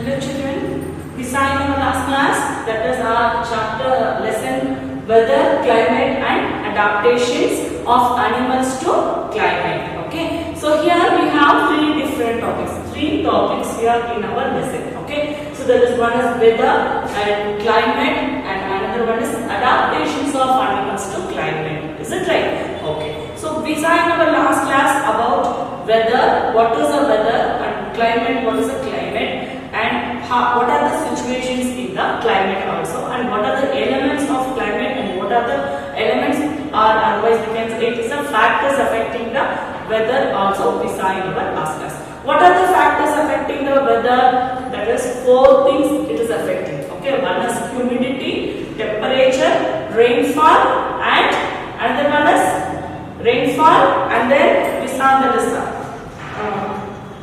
Hello children, we saw in our last class, that is our chapter lesson weather, climate and adaptations of animals to climate. Okay, so here we have three different topics, here in our lesson. Okay, so that is one is weather and climate and another one is adaptations of animals to climate. Is it right? Okay, so we saw in our last class about weather, what is the weather, and climate, what is the climate, and what are the situations in the climate also, and what are the elements of climate and what are the elements, or otherwise we can say it is the factors affecting the weather also we saw in our last class. What are the factors affecting the weather? That is four things it is affecting. Okay, one is humidity, temperature, rainfall, and another one is rainfall, and then we saw the list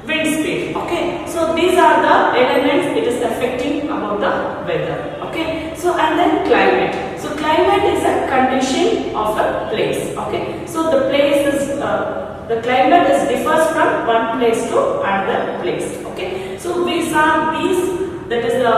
wind speed. Okay, so these are the elements it is affecting about the weather. Okay, so and then climate. So climate is a condition of a place. Okay, so the place is the climate is differs from one place to another place. Okay, so we saw these, that is the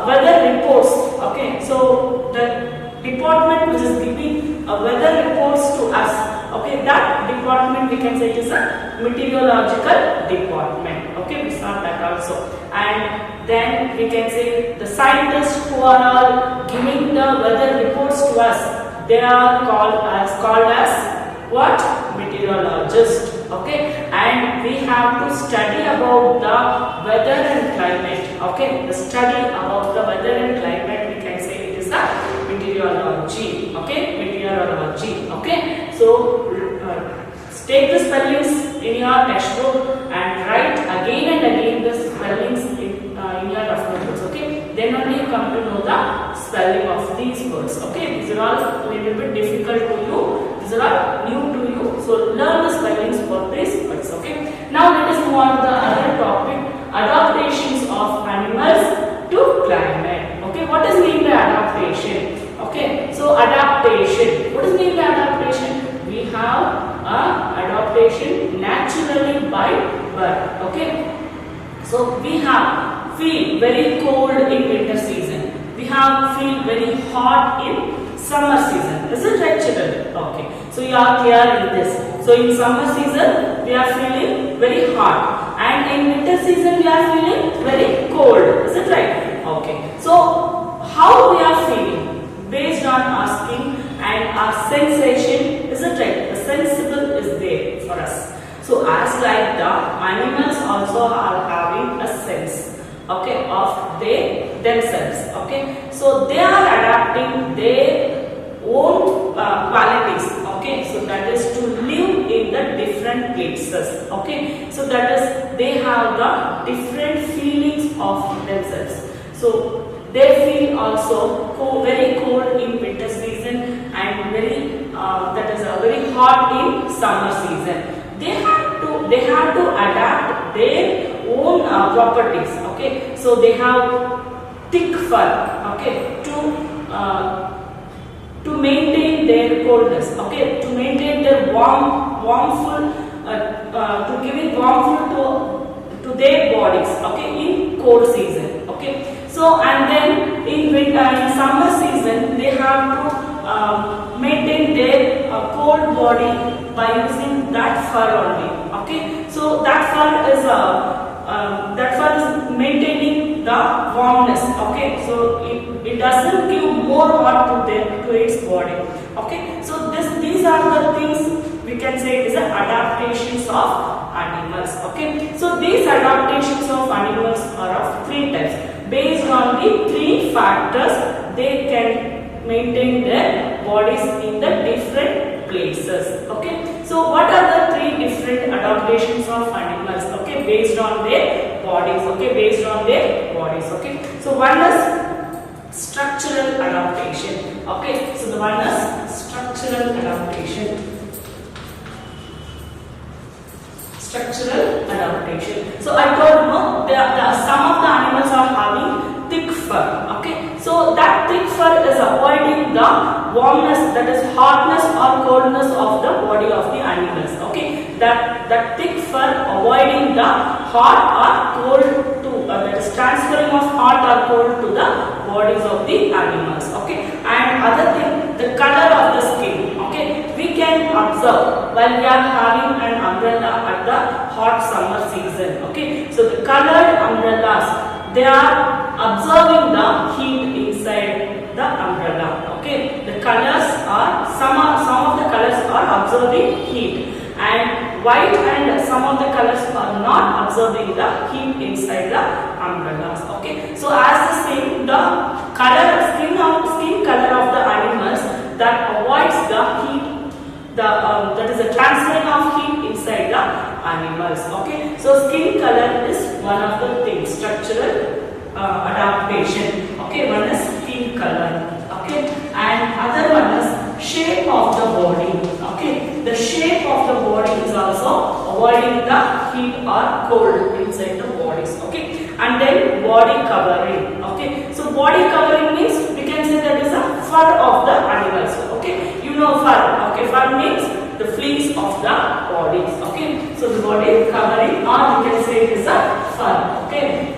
weather reports. Okay, so the department which is giving weather reports to us. Okay, that department we can say it is a meteorological department. Okay, we saw that also. And then we can say the scientists who are all giving the weather reports to us, they are called as what? Meteorologists. Okay, and we have to study about the weather and climate. Okay, the study about the weather and climate we can say it is the meteorology. Okay, meteorology. Okay, so take the spellings in your textbook and write again and again the spellings in your rough notebooks. Okay, then only you come to know the spelling of these words. Okay, these are all a little bit difficult to you. These are all new to you. So learn the spellings for these words. Okay. Now let us move on to the other topic: adaptations of animals to climate. Okay, what is mean by adaptation? Okay, so adaptation. What is mean by adaptation? We have adaptation naturally by birth. Okay, so we have feel very cold in winter season. We have feel very hot in summer season. Is it right, children? Okay, so you are clear in this. So in summer season we are feeling very hot, and in winter season we are feeling very cold. Is it right? Okay, so how we are feeling based on our skin and our sensation. Is it right? The sensible is there for us. So as like the animals also are having a sense, okay, of themselves. Okay, so they are adapting their own qualities. Okay, so that is to live in the different places. Okay, so that is they have the different feelings of themselves. So they feel also very cold in winter season and very very hot in summer season. They have to adapt their own properties. Okay, so they have thick fur. Okay, to maintain their coldness. Okay, to maintain their warmth, to give it warmth to their bodies. Okay, in cold season. Okay. So and then in summer season they have to maintain their cold body by using that fur only. Okay, so that fur is maintaining the warmness. Okay, so it doesn't give more hot to its body. Okay, so these are the things we can say it is adaptations of animals. Okay, so these adaptations of animals are of three types. Based on the three factors, they can maintain their bodies in the different places. Okay, so what are the three different adaptations of animals? Okay, based on their bodies. Okay, based on their bodies. Okay, so one is structural adaptation. Okay, so the one is structural adaptation. Structural adaptation. So I told you some of the animals are having thick fur. Okay, so that thick fur is avoiding the warmness, that is hotness or coldness of the body of the animals. Okay, that thick fur avoiding the hot or cold to that is is transferring of hot or cold to the bodies of the animals. Okay, and other thing, the color of the skin. Okay, we can observe while we are having an umbrella at the hot summer season. Okay, so the colored umbrellas, they are observing the heat inside the umbrella. Okay, the colors are some of the colors are observing heat, and white and some of the colors are not observing the heat inside the umbrellas. Okay, so as the same, the skin color of the animals that avoids the heat, that is the transferring of heat inside the animals. Okay, so skin color is one of the things, structural adaptation. Okay, one is skin color. Okay, and other one is shape of the body. Okay, the shape of the body is also avoiding the heat or cold inside the bodies. Okay, and then body covering. Okay, so body covering means we can say that is a fur of the animals. Okay, you know fur. Okay, fur means the fleece of the bodies. Okay, so the body covering, or we can say it is a fur. Okay.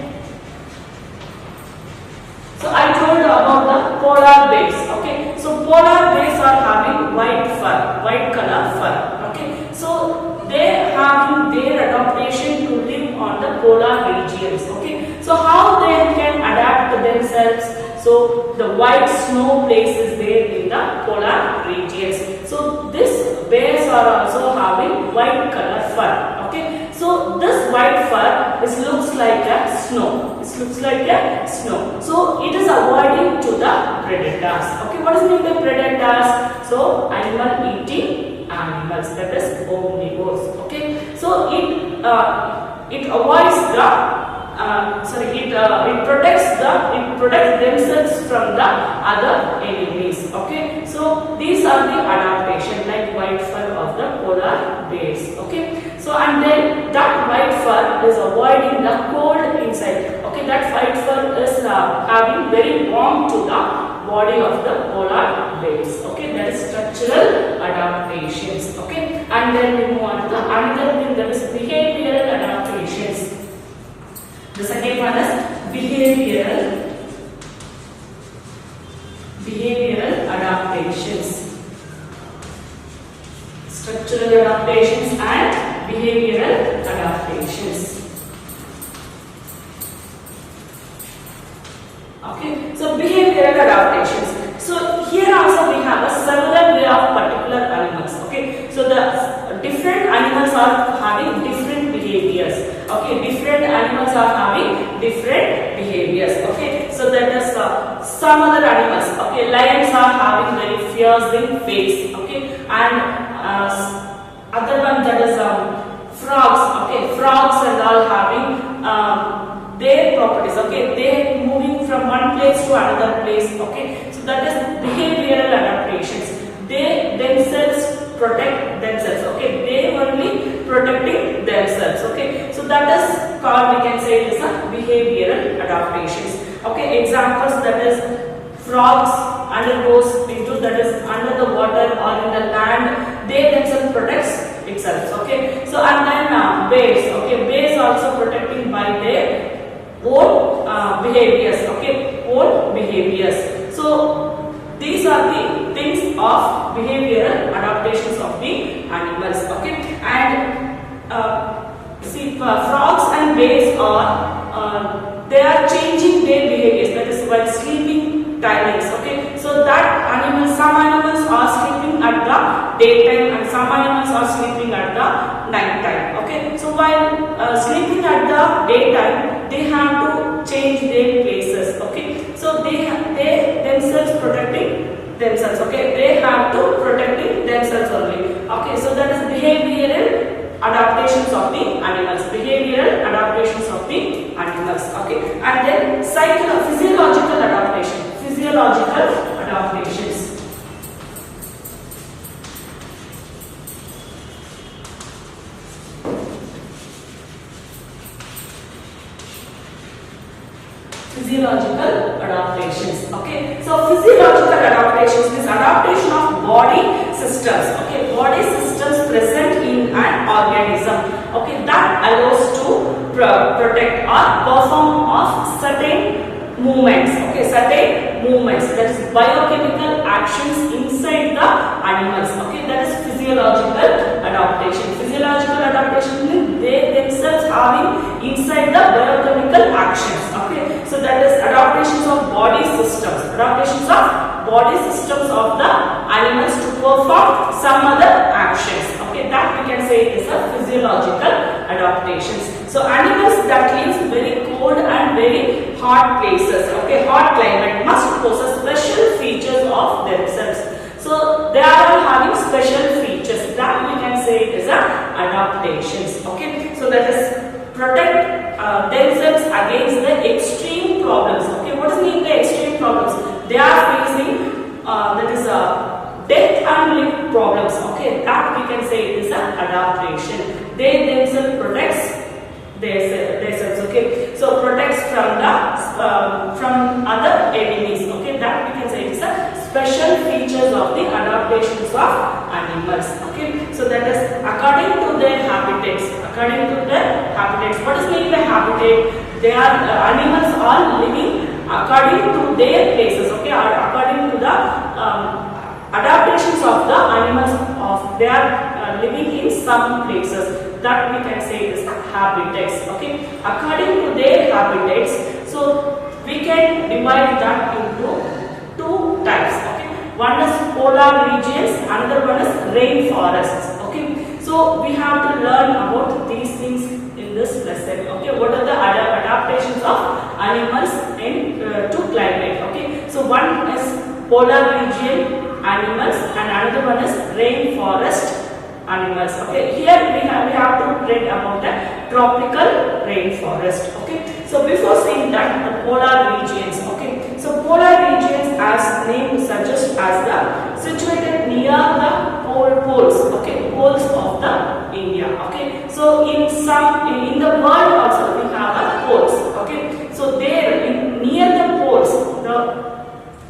So I told about the polar bears. Okay, so polar bears are having white fur, white color fur. Okay, so they having their adaptation to live on the polar regions. Okay, so how they can adapt themselves? So the white snow place is there in the polar regions. So these bears are also having white color fur. Okay, so this white fur, this looks like a snow. This looks like a snow. So it is avoiding to the predators. Okay, what is meant by predators? So animal eating animals, that is omnivores. Okay, so it avoids the it protects themselves from the other enemies. Okay, so these are the adaptation like white fur of the polar bears. Okay, so and then that white fur is avoiding the cold inside. Okay, that white fur is having very warm to the body of the polar bears. Okay, that is structural adaptations. Okay, and then we move on to the another thing, that is behavioral adaptations. The second one is behavioral adaptations. Structural adaptations and behavioral adaptations. Okay, so behavioral adaptations. So here also we have a several way of particular animals. Okay, so the different animals are having different behaviors. Okay, different animals are having different behaviors. Okay, so that is some other animals. Okay, lions are having very fierce face. Okay, and other one, that is frogs. Okay, frogs and all having their properties. Okay, they moving from one place to another place. Okay, so that is behavioral adaptations. They themselves protect themselves. Okay, they only protecting themselves. Okay, so that is called, we can say it is a behavioral adaptations. Okay, examples, that is frogs undergoes into, that is under the water or in the land, they themselves protects itself. Okay, so and then bears. Okay, bears also protecting by their own behaviors. Okay, own behaviors. So these are the things of behavioral adaptations of the animals. Okay, and frogs and bears are they are changing their behaviors. That is while sleeping timings. Okay, so that some animals are sleeping at the daytime and some animals are sleeping at the night time. Okay, so while sleeping at the daytime, they have to change their places. Okay, so they themselves protecting themselves. Okay, they have to protecting themselves only. Okay, so that is behavioral adaptations of the animals. Behavioral adaptations of the animals. Okay, and then physiological adaptation. Physiological adaptations. Physiological adaptations. Okay, so physiological adaptations is adaptation of body systems. Okay, body systems present in an organism. Okay, that allows to protect or perform of certain movements, okay, certain movements, that is biochemical actions inside the animals, okay, that is physiological adaptation. Physiological adaptation means they themselves having inside the biochemical actions, okay, so that is adaptations of body systems, of the animals to perform some other actions, okay, that we can say is a physiological adaptations. So animals that live very cold and very hot places, okay, hot climate, must possess special features of themselves. So they are all having special features that we can say is a adaptations, okay. So that is protect themselves against the extreme problems, okay. What does mean the extreme problems? They are facing that is death and life problems, okay, that we can say it is an adaptation. They themselves protects themselves, okay, so protects from other enemies, okay, that we can say it is a special features of the adaptations of animals, okay. So that is according to their habitats, what is mean by habitat? They are animals are living according to their places, okay, or according to the adaptations of the animals of they are living in some places, that we can say is habitats, okay, according to their habitats. So we can divide that into two types, okay. One is polar regions, another one is rainforests, okay. So we have to learn about these things in this lesson, okay. What are the adaptations of animals in to climate, okay. So one is polar region animals and another one is rainforest animals, okay. Here we have to read about the tropical rainforest, okay. So before saying that, the polar regions, okay. So polar regions, as name suggests, as the situated near the poles, okay, poles of the India, okay. So in the world also we have a poles, okay. So there near the poles, the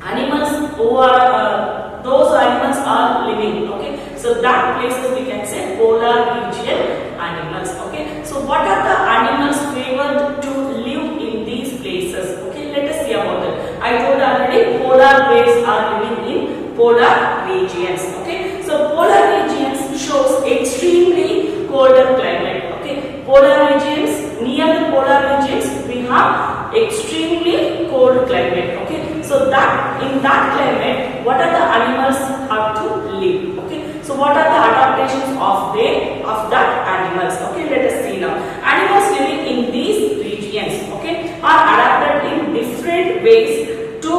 animals who are those animals are living, okay. So that places we can say polar region animals, okay. So what are the animals favored to live in these places, okay. Let us see about it. I told already polar bears are living in polar regions, okay. So polar regions shows extremely colder climate, okay. Polar regions, near the polar regions we have extremely cold climate, okay. So that in that climate, what are the animals have to live, okay. So what are the adaptations of that animals, okay. Let us see now. Animals living in these regions, okay, are adapted in different ways to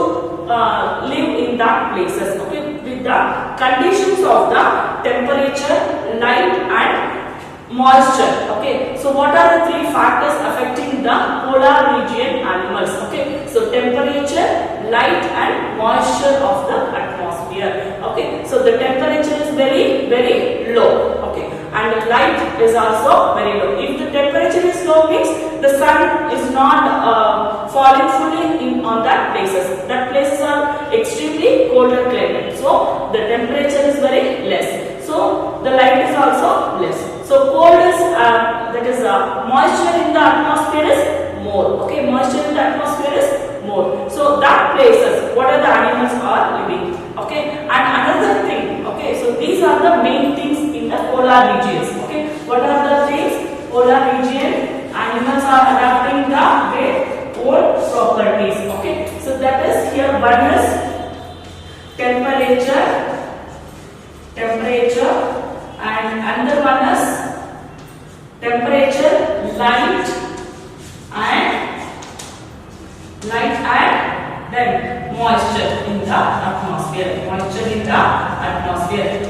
live in that places, okay, with the conditions of the temperature, light and moisture, okay. So what are the three factors affecting the polar region animals, okay. So temperature, light and moisture of the atmosphere, okay. So the temperature is very low, okay, and light is also very low. If the temperature is low means the sun is not falling fully in on that places. That places are extremely colder climate, so the temperature is very less, so the light is also less. So cold is that is moisture in the atmosphere is more, okay, moisture in the atmosphere is more. So that places what are the animals are living, okay. And another thing, okay, so these are the main things in the polar regions, okay. What are the things? Polar region animals are adapting their own properties, okay. So that is here one is temperature and another one is temperature, light and then moisture in the atmosphere,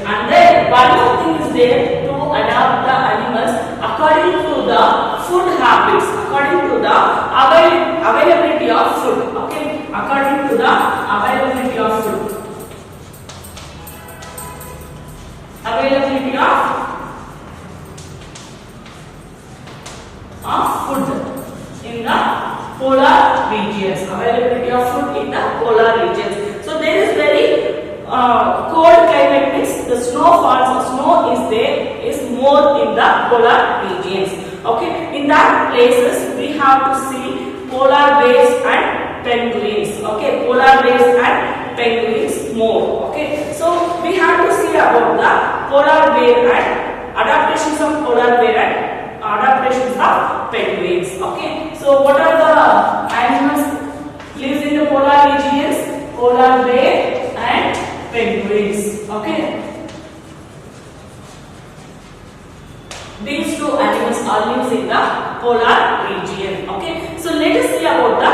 and then one more thing is there to adapt the animals according to the food habits, according to the availability of food, okay, according to the availability of food, in the polar regions, availability of food in the polar regions. So there is very cold climate means the snow is there is more in the polar regions. Okay, in that places we have to see polar bears and penguins. Okay, polar bears and penguins more. Okay, so we have to see about the polar bear and adaptations of polar bear and adaptations of penguins. Okay, so what are the animals lives in the polar regions? Polar bear and penguins. Okay, these two animals are lives in the polar region. Okay, so let us see about the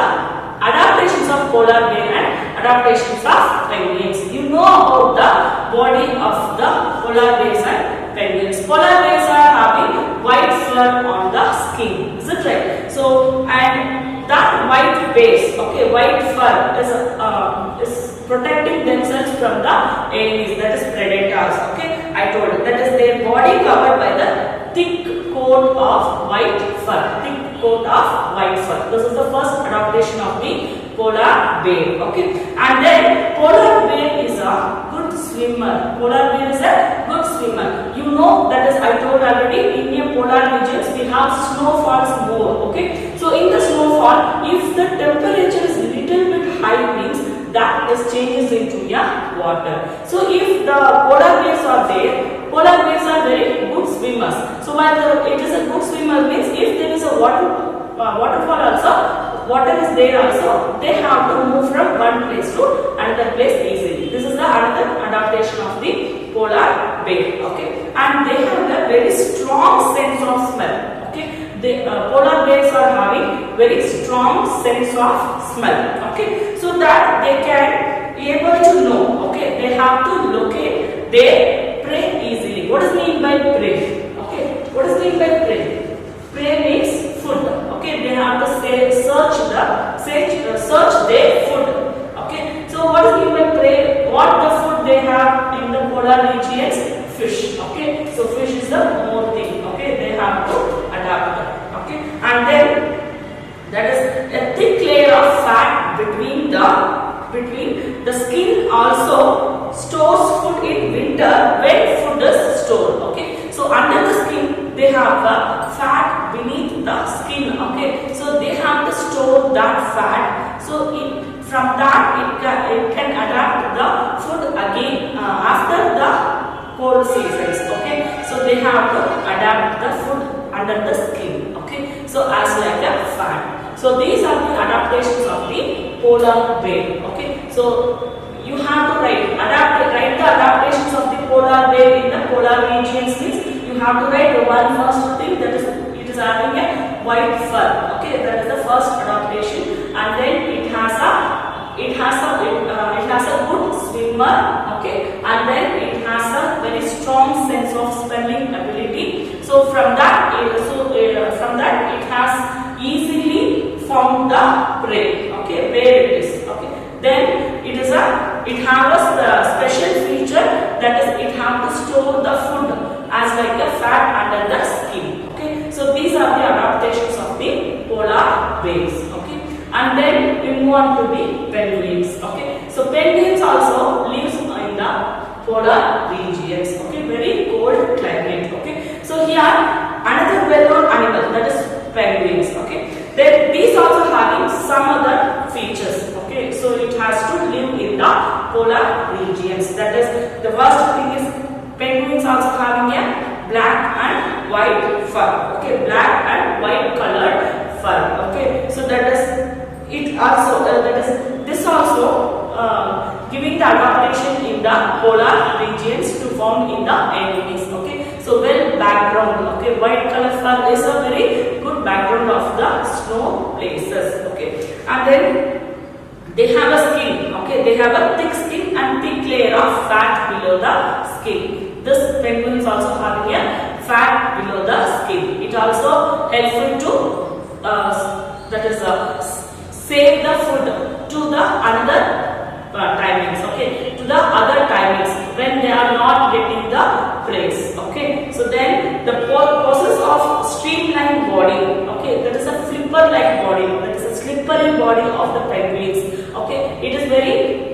adaptations of polar bear and adaptations of penguins. You know about the body of the polar bears and penguins. Polar bears are having white fur on the skin. Is it right? So and that white base, okay, white fur is protecting themselves from the enemies, that is predators. Okay, I told you that is their body covered by the thick coat of white fur. Thick coat of white fur. This is the first adaptation of the polar bear. Okay, and then polar bear is a good swimmer. Polar bear is a good swimmer. You know that is I told already. In a polar regions we have snowfalls more. Okay, so in the snowfall, if the temperature is little bit high means that is changes into a water. So if the polar bears are there, polar bears are very good swimmers. So while it is a good swimmer means if there is a waterfall also, water is there also, they have to move from one place to another place easily. This is the another adaptation of the polar bear. Okay, and they have a very strong sense of smell. Okay, the polar bears are having very strong sense of smell. Okay, so that they can be able to know. Okay, they have to locate their prey easily. What is mean by prey? Okay, what is mean by prey? Prey means food. Okay, they have to search their food. Okay, so what is mean by prey? What the food they have in the polar regions? Fish. Okay, so fish is the more thing. Okay, they have to adapt. Okay, and then that is a thick layer of fat between the skin also stores food in winter when food is stored. Okay, so under the skin they have a fat beneath the skin. Okay, so they have to store that fat. So from that it can adapt the food again after the cold seasons. Okay, so they have to adapt the food under the skin. Okay, so as like a fat. So these are the adaptations of the polar bear. Okay, so you have to write the adaptations of the polar bear in the polar regions means you have to write the one first thing, that is it is having a white fur. Okay, that is the first adaptation, and then it has a good swimmer. Okay, and then it has a very strong sense of smelling ability. So from that it has easily found the prey. Okay, where it is. Okay, then it has the special feature, that is it have to store the food as like a fat under the skin. Okay, so these are the adaptations of the polar bears. Okay, and then we move on to the penguins. Okay, so penguins also lives in the polar regions. Okay, very cold climate. Okay, so here another well-known animal, that is penguins. Okay, then these also having some other features. Okay, so it has to live in the polar regions. That is the first thing is penguins also having a black and white fur. Okay, black and white colored fur. Okay, so that is it also this also giving the adaptation in the polar regions to found in the enemies. Okay, so well background. Okay, white color fur is a very good background of the snow places. Okay, and then they have a skin. Okay, they have a thick skin and thick layer of fat below the skin. This penguin is also having a fat below the skin. It also helpful to save the food to the another timings. Okay, to the other timings when they are not getting the praise. Okay, so then the process of streamlined body. Okay, that is a flipper like body, that is a slippery body of the penguins. Okay, it is very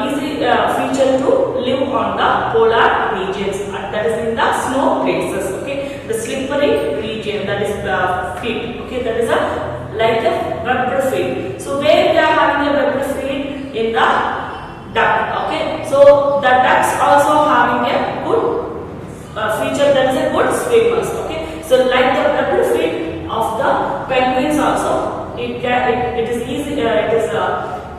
easy feature to live on the polar regions, that is in the snow places. Okay, the slippery regions. that is feet. Okay, that is a like a vertebrate feet. So where we are having a vertebrate feet? In the duck. Okay, so the ducks also having a good feature, that is a good swimmers. Okay, so like the vertebrate feet of the penguins also, it is easy.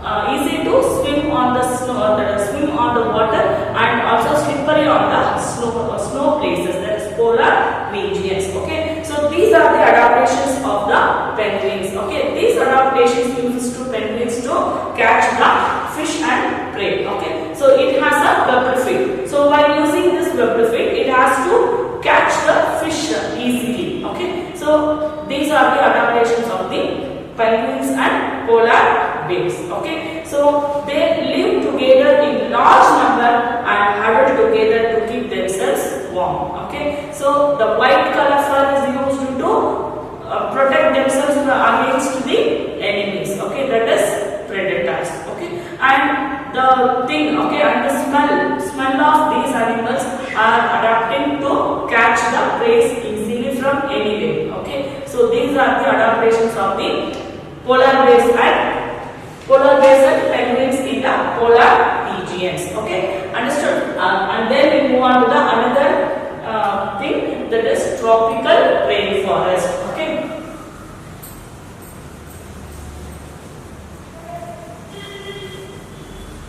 Easy to swim on the snow, swim on the water, and also slippery on the snow places, that is polar regions. Okay, so these are the adaptations of the penguins. Okay, these adaptations used to penguins to catch the fish and prey. Okay, so it has a vertebrate feet. So while using this vertebrate feet, it has to catch the fish easily. Okay, so these are the adaptations of the penguins and polar bears. Okay, so they live together in large number and huddle together to keep themselves warm. Okay, so the white color fur is used to protect themselves against the enemies. Okay, that is predators. Okay, and the thing, okay, and the smell of these animals are adapting to catch the prey easily from anywhere. Okay, so these are the adaptations of the polar bears and penguins in the polar regions. Okay, understood? And then we move on to the another thing, that is tropical rainforest. Okay,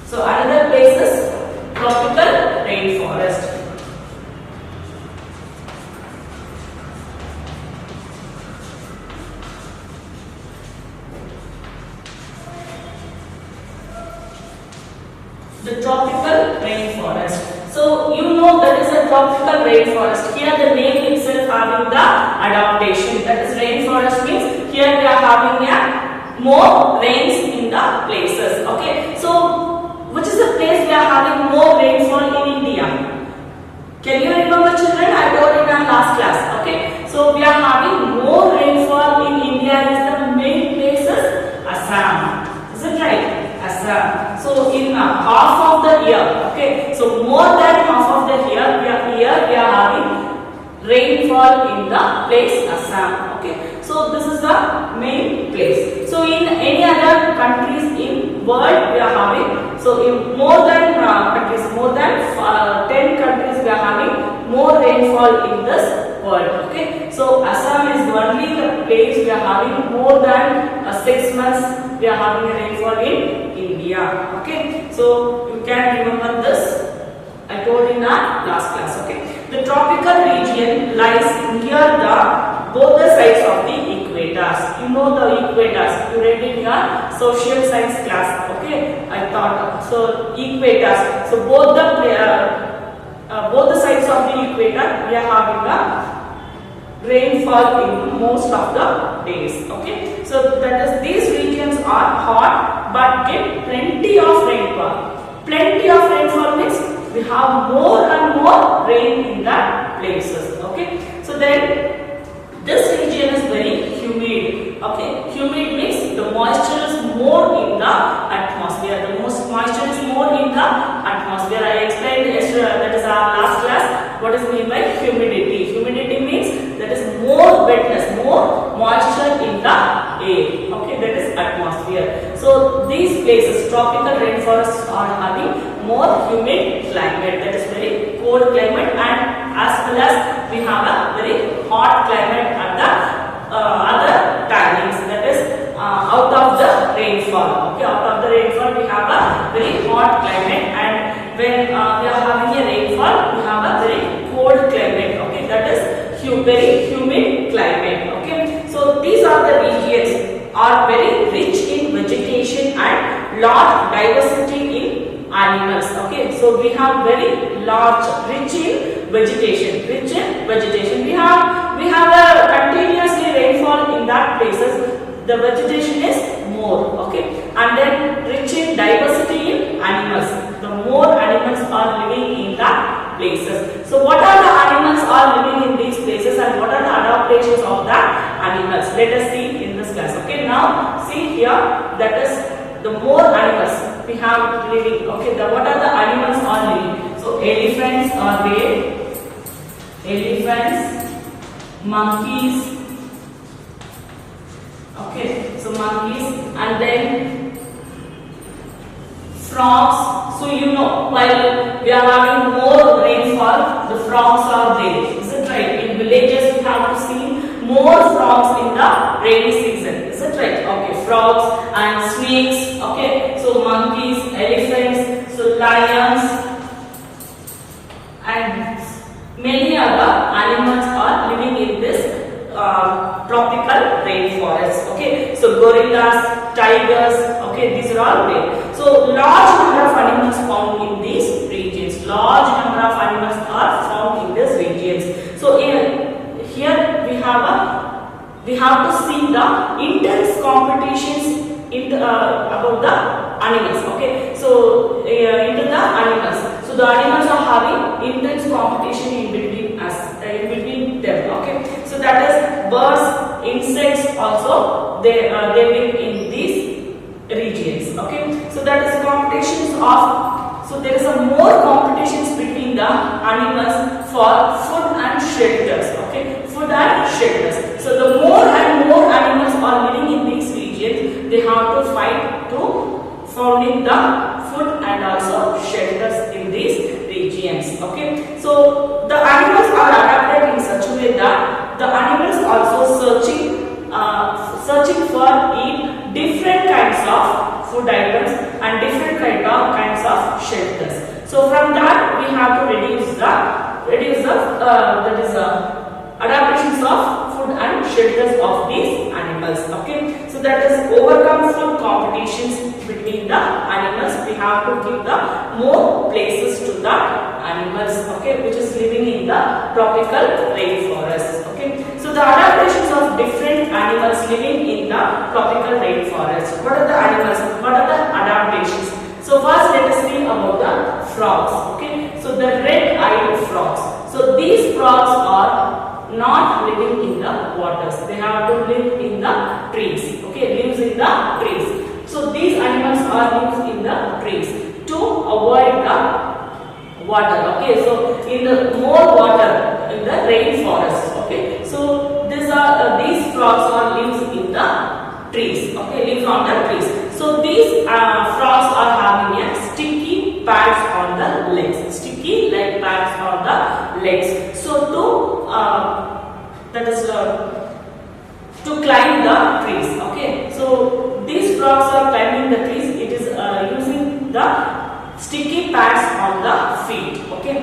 so another place is tropical rainforest. The tropical rainforest. So you know that is a tropical rainforest. Here the name itself having the adaptation. That is rainforest means here we are having a more rains in the places. Okay. So which is the place we are having more rainfall in India? Can you remember, children? I told in our last class. Okay. So we are having more rainfall in India is the main places Assam. Is it right? Assam. So in half of the year, okay, so more than half of the year we are having rainfall in the place Assam. Okay, so this is the main place. So in any other countries in world we are having, so in more than countries, more than 10 countries we are having more rainfall in this world. Okay, so Assam is only the place we are having more than 6 months we are having a rainfall in India. Okay, so you can remember this. I told in our last class. Okay, the tropical region lies near the both the sides of the equators. You know the equators. You read in your social science class. Okay, I thought so. Equators. So both the sides of the equator we are having a rainfall in most of the days. Okay, so that is these regions are hot but get plenty of rainfall. Plenty of rainfall means we have more and more rain in that places. Okay, so then this region is very humid. Okay, humid means the moisture is more in the atmosphere. The most moisture is more in the atmosphere. I explained yesterday, that is our last class, what is meant by humidity. Humidity means that is more wetness, more moisture in the air. Okay, that is atmosphere. So these places, tropical rainforests are having more humid climate, that is very cold climate, and as well as we have a very hot climate at the other timings, that is out of the rainfall. Okay, out of the rainfall we have a very hot climate, and when we are having a rainfall we have a very cold climate. Okay, that is very humid climate. Okay, so these are the regions are very rich in vegetation and large diversity in animals. Okay, so we have very large, rich in vegetation. We have a continuously rainfall in that places. The vegetation is more. Okay, and then rich in diversity in animals. The more animals are living in that places. So what are the animals are living in these places and what are the adaptations of the animals? Let us see in this class. Okay, now see here, that is the more animals we have living. Okay, what are the animals are living? So elephants are there, elephants, monkeys, monkeys, and then frogs. So you know, while we are having more rainfall, the frogs are there. Is it right? In villages we have to see more frogs in the rainy season. Is it right? Okay, frogs and snakes. Okay, so monkeys, elephants, so lions, and many other animals are living in this tropical rainforest. Okay, so gorillas, tigers, okay, these are all there. So large number of animals found in these regions. Large number of animals are found in these regions. So here we have to see the intense competitions about the animals. Okay, so into the animals. So the animals are having intense competition in between us, in between them. Okay, so that is birds, insects also they live in these regions. Okay, so that is competitions of. So there is a more competitions between the animals for food and shelters. Okay, food and shelters. So the more and more animals are living in these regions, they have to fight to finding the food and also shelters in these regions. Okay, so the animals are adapted in such a way that the animals also searching for eat different kinds of food items and different kinds of shelters. So from that we have to reduce the adaptations of food and shelters of these animals. Okay, so that is overcome food competitions between the animals. We have to give the more places to the animals. Okay, which is living in the tropical rainforest. Okay, so the adaptations of different animals living in the tropical rainforest. What are the animals? What are the adaptations? So first let us see about the frogs. Okay, so the red-eyed frogs. So these frogs are not living in the waters. They have to live in the trees. Okay, lives in the trees. So these animals are lives in the trees to avoid the water. Okay, so in the more water in the rainforest. Okay, so these frogs are lives in the trees. Okay, lives on the trees. So these frogs are having a sticky pads on the legs. Sticky leg pads on the legs. So to climb the trees. Okay, so these frogs are climbing the trees. It is using the sticky pads on the feet. Okay,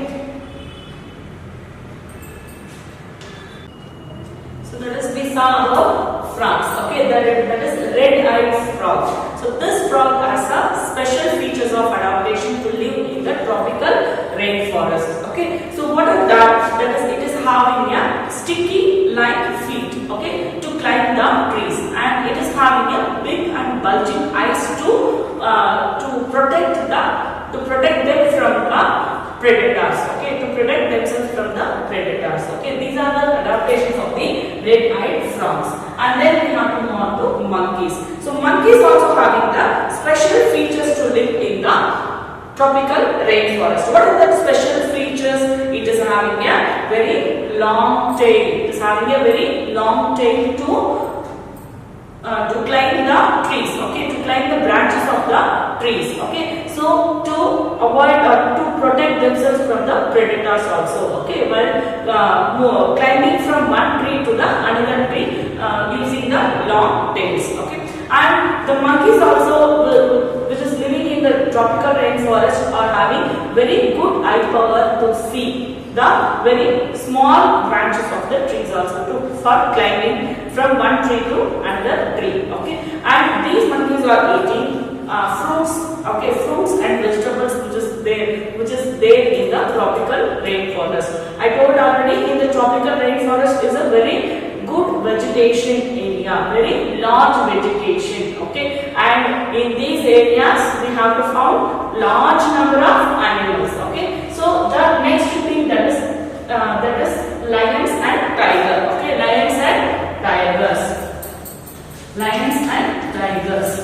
so we saw about frogs. Okay, that is red-eyed frog. So this frog has a special features of adaptation to live in the tropical rainforest. Okay, so what is that? That is, it is having a sticky like feet. Okay, to climb the trees, and it is having a big and bulging eyes to protect them from the predators. Okay, to protect themselves from the predators. Okay, these are the adaptations of the red-eyed frogs. And then we have to move on to monkeys. So monkeys also having the special features to live in the tropical rainforest. What are the special features? It is having a very long tail. It is having a very long tail to climb the trees. Okay, to climb the branches of the trees. Okay, so to avoid or to protect themselves from the predators also. Okay, while climbing from one tree to the another tree using the long tails. Okay, and the monkeys also, which is living in the tropical rainforest, are having very good eye power to see the very small branches of the trees also for climbing from one tree to another tree. Okay, and these monkeys are eating fruits. Okay, fruits and vegetables which is there in the tropical rainforest. I told already, in the tropical rainforest is a very good vegetation area, very large vegetation. Okay, and in these areas we have to found large number of animals. Okay, so the next thing that is lions and tiger. Okay, lions and tigers. Lions and tigers.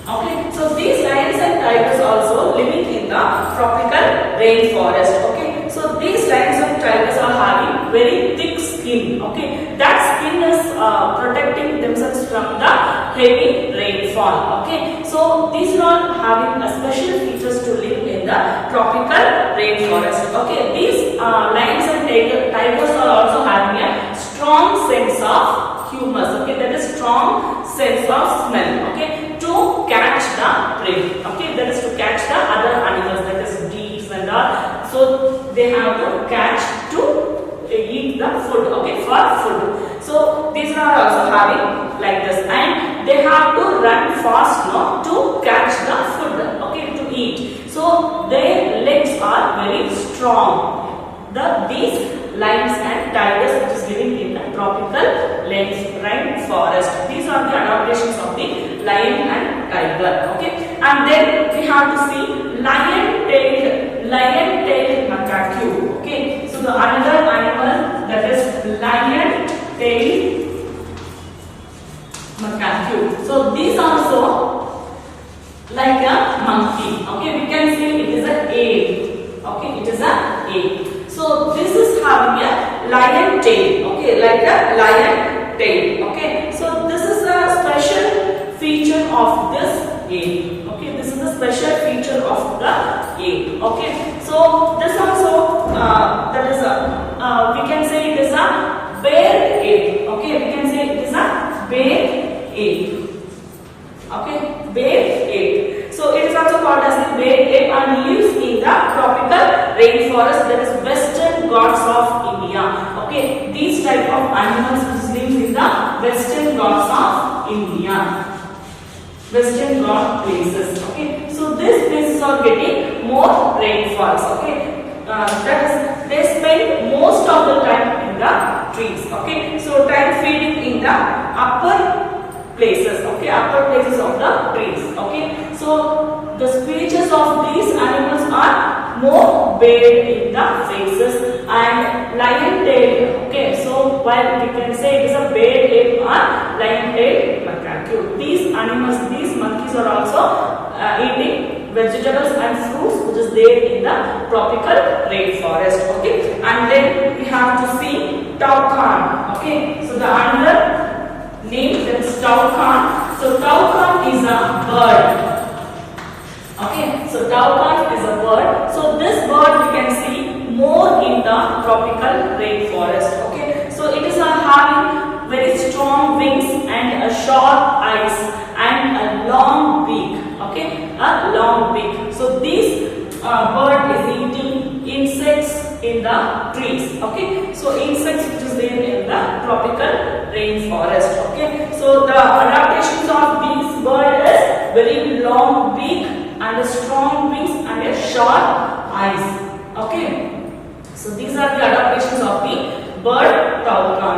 Okay, so these lions and tigers also living in the tropical rainforest. Okay, so these lions and tigers are having very thick skin. Okay, that skin is protecting themselves from the heavy rainfall. Okay, so these are all having a special features to live in the tropical rainforest. Okay, these lions and tigers are also having a strong sense of humus. Okay, that is strong sense of smell. Okay, to catch the prey. Okay, that is to catch the other animals, that is deers and all. So they have to catch to eat the food. Okay, for food. So these are also having like this, and they have to run fast now to catch the food. Okay, to eat. So their legs are very strong. These lions and tigers which is living in the tropical rainforest. These are the adaptations of the lion and tiger. Okay, and then we have to see lion-tailed macaque. Okay, so the another animal, that is lion-tailed macaque. So these also like a monkey. Okay, we can see it is a ape. Okay, it is a ape. So this is having a lion tail. Okay, like a lion tail. Okay, so this is a special feature of this ape. Okay, this is a special feature of the ape. Okay, so this also that is a we can say it is a bear ape. Okay, we can say it is a bear ape. Okay, bear ape. So it is also called as the bear ape and lives in the tropical rainforest, that is Western Ghats of India. Okay, these type of animals live in the Western Ghats of India. Western Ghats places. Okay, so these places are getting more rainfalls. Okay, that is they spend most of the time in the trees. Okay, so time feeding in the upper places. Okay, upper places of the trees. Okay, so the species of these animals are more bare in the faces and lion-tailed. Okay, so while we can say it is a bear ape or lion-tailed macaque. These animals, these monkeys are also eating vegetables and fruits which is there in the tropical rainforest. Okay, and then we have to see toucan. Okay, so the another name is toucan. So toucan is a bird. Okay, so toucan is a bird. So this bird we can see more in the tropical rainforest. Okay, so it is having very strong wings and a sharp eyes and a long beak. Okay, a long beak. So this bird is eating insects in the trees. Okay, so insects which is there in the tropical rainforest. Okay, so the adaptations of this bird is very long beak and a strong wings and a sharp eyes. Okay, so these are the adaptations of the bird toucan.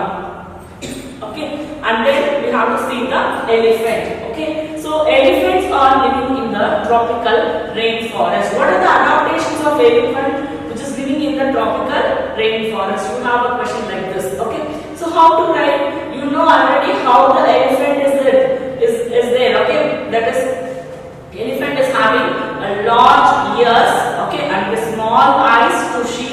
Okay, and then we have to see the elephant. Okay, so elephants are living in the tropical rainforest. What are the adaptations of elephant which is living in the tropical rainforest? You have a question like this. Okay, so how to write? You know already how the elephant is there. Okay, that is elephant is having a large ears. Okay, and the small eyes to see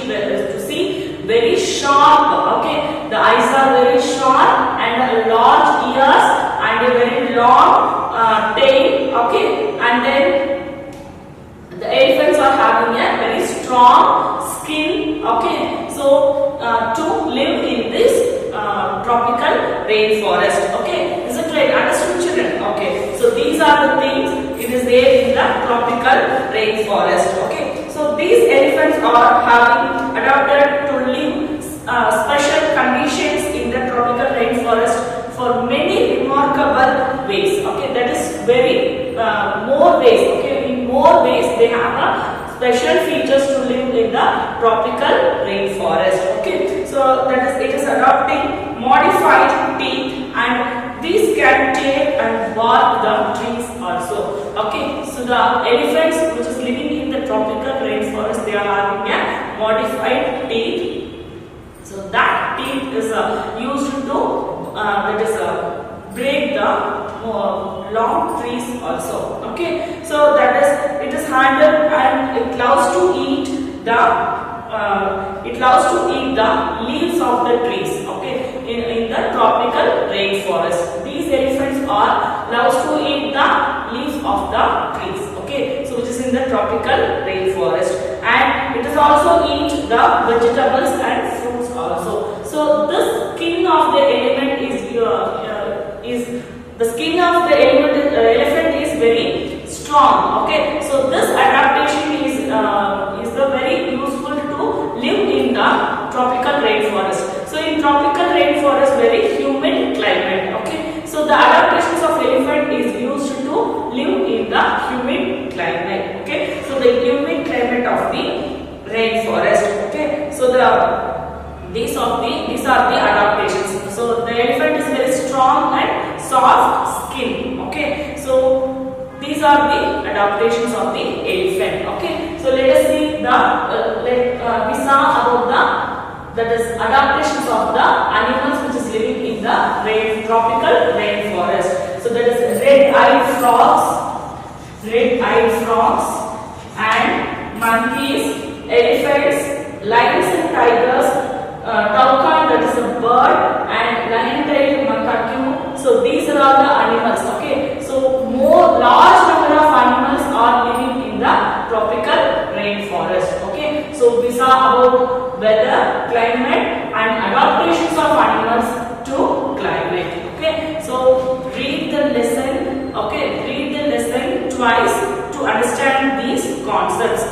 very sharp. Okay, the eyes are very sharp and a large ears and a very long tail. Okay, and then the elephants are having a very strong skin. Okay, so to live in this tropical rainforest. Okay, is it right? Understood, children? Okay, so these are the things it is there in the tropical rainforest. Okay, so these elephants are having adapted to live special conditions in the tropical rainforest for many remarkable ways. Okay, that is very more ways. Okay, in more ways they have a special features to live in the tropical rainforest. Okay, so that is it is adopting modified teeth and these can tear and bark the trees also. Okay, so the elephants which is living in the tropical rainforest, they are having a modified teeth. So that teeth is used to break the long trees also. Okay, so that is it is handled and it loves to eat the leaves of the trees. Okay, in the tropical rainforest. These elephants are loves to eat the leaves of the trees. Okay, so which is in the tropical rainforest, and it is also eat the vegetables and fruits also. So the skin of the elephant is the skin of the elephant is very strong. Okay, so this adaptation is the very useful to live in the tropical rainforest. So in tropical rainforest, very humid climate. Okay, so the adaptations of elephant is used to live in the humid climate. Okay, so the humid climate of the rainforest. Okay, so these are the adaptations. So the elephant is very strong and soft skin. Okay, so these are the adaptations of the elephant. Okay, so let us see we saw about that is adaptations of the animals which is living in the tropical rainforest. So that is red-eyed frogs and monkeys, elephants, lions and tigers, toucan, that is a bird, and lion-tailed macaque. So these are all the animals. Okay, so more large number of animals are living in the tropical rainforest. Okay, so we saw about weather, climate, and adaptations of animals to climate. Okay, so read the lesson. Okay, read the lesson twice to understand these concepts.